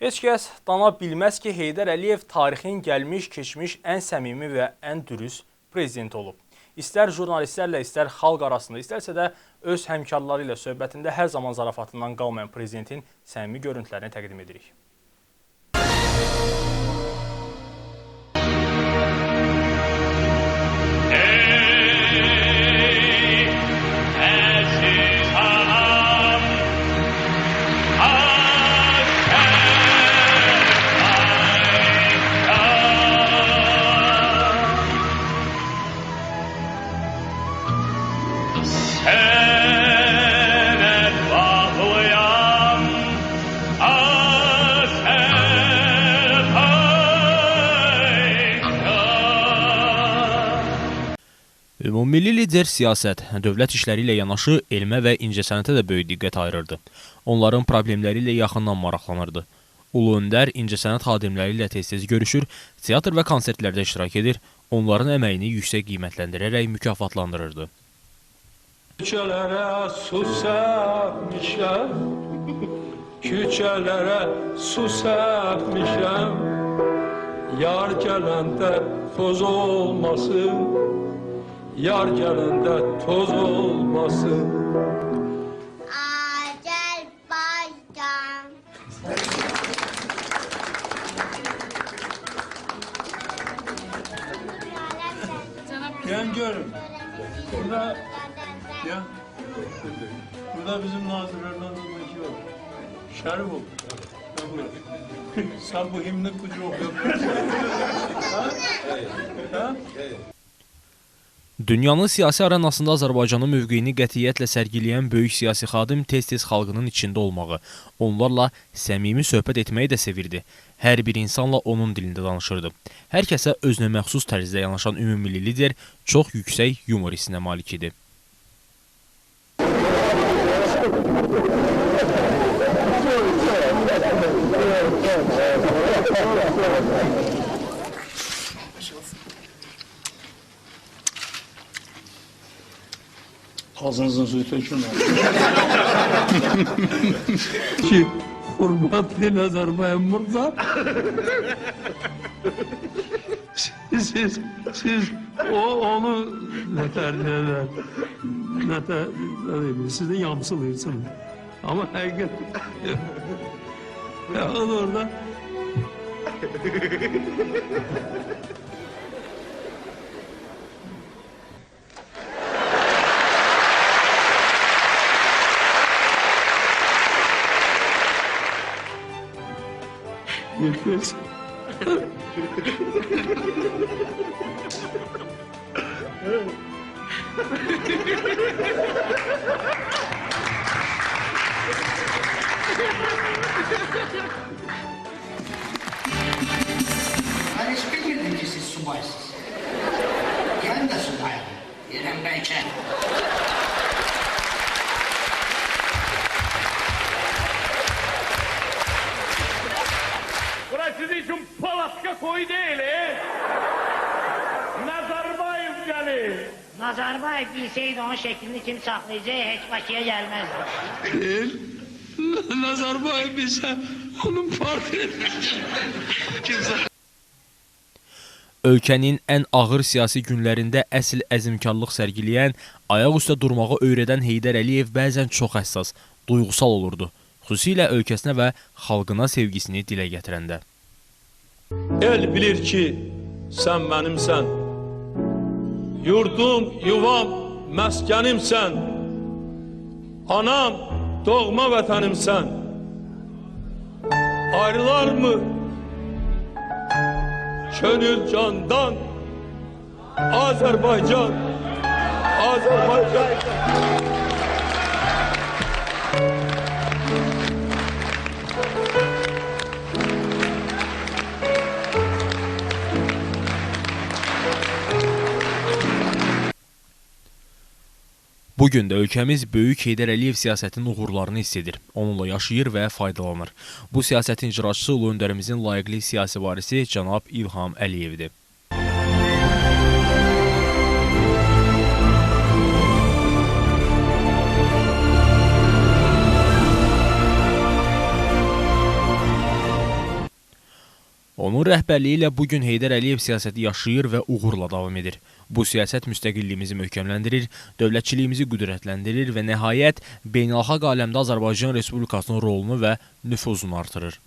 Heç kəs dana bilməz ki, Heydər Əliyev tarixin gəlmiş, keçmiş ən səmimi və ən dürüst prezidenti olub. İstər jurnalistlərlə, istər xalq arasında, istərsə də öz həmkarları ilə söhbətində hər zaman zarafatından qalmayan prezidentin səmimi görüntülərini təqdim edirik. Ümummilli lider siyasət, dövlət işləri ilə yanaşı elmə və incəsənətə də böyük diqqət ayırırdı. Onların problemləri ilə yaxından maraqlanırdı. Ulu öndər incəsənət xadimləri ilə tez-tez görüşür, teatr və konsertlərdə iştirak edir, onların əməyini yüksək qiymətləndirərək mükafatlandırırdı. Küçələrə su səpmişəm, küçələrə su səpmişəm, yar gələndə toz olmasın, yar gələndə toz olmasın. Azərbaycan. Gel görün. Burada bizim nazirlerden iki var. Şerif oldu. Sen bu himni kucu okuyorsun. Ha? Dünyanın siyasi arenasında Azərbaycanın mövqeyini qətiyyətlə sərgiləyən böyük siyasi xadim tez-tez xalqının içində olmağı, onlarla səmimi söhbət etməyi də sevirdi. Hər bir insanla onun dilində danışırdı. Hər kəsə özünə məxsus tərzdə yanaşan ümummilli lider çox yüksək yumor hissinə malik idi. Ağzınızın suyu tökün. Ki hurmatlı Azerbaycan burada. Siz onu ne tercih eder? Siz de yamsılıyorsunuz. Ama hakikaten ya orada yapıyorsun. Ben hiç bilmirdim ki siz subaysınız. Ben de subayım. İrem Beyken. Burası sizin için Palatka koyu değil, Nazarbayev gelir. Nazarbayev bilseydi onun şeklini kim saklayacağı hiç Bakı'ya gelmezdi. Nazarbayev bilse onun partisi. Ölkənin ən ağır siyasi günlərində əsl əzmkarlıq sərgiləyən, ayaq üstə durmağı öyrədən Heydər Əliyev bəzən çox həssas, duyğusal olurdu. Xüsusilə ölkəsinə və xalqına sevgisini dilə gətirəndə. El bilir ki, sən mənimsən. Yurdum, yuvam, məskənimsən. Anam, doğma vətənimsən. Ayrılar mı? Könül candan. Azərbaycan. Azərbaycan. Bugün də ölkəmiz böyük Heydər Əliyev siyasətinin uğurlarını hiss edir, onunla yaşayır və faydalanır. Bu siyasətin icraçısı ulu öndərimizin layiqli siyasi varisi cənab İlham Əliyevdir. Onun rəhbərliyi ilə bugün Heydər Əliyev siyasəti yaşayır və uğurla davam edir. Bu siyasət müstəqilliyimizi möhkəmləndirir, dövlətçiliyimizi qüdrətləndirir və nəhayət beynəlxalq aləmdə Azərbaycan Respublikasının rolunu və nüfuzunu artırır.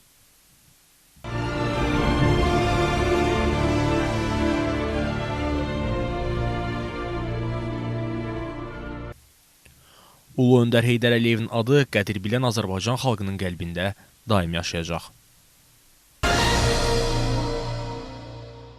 Ulu öndər Heydər Əliyevin adı qədir bilən Azərbaycan xalqının qəlbində daim yaşayacaq.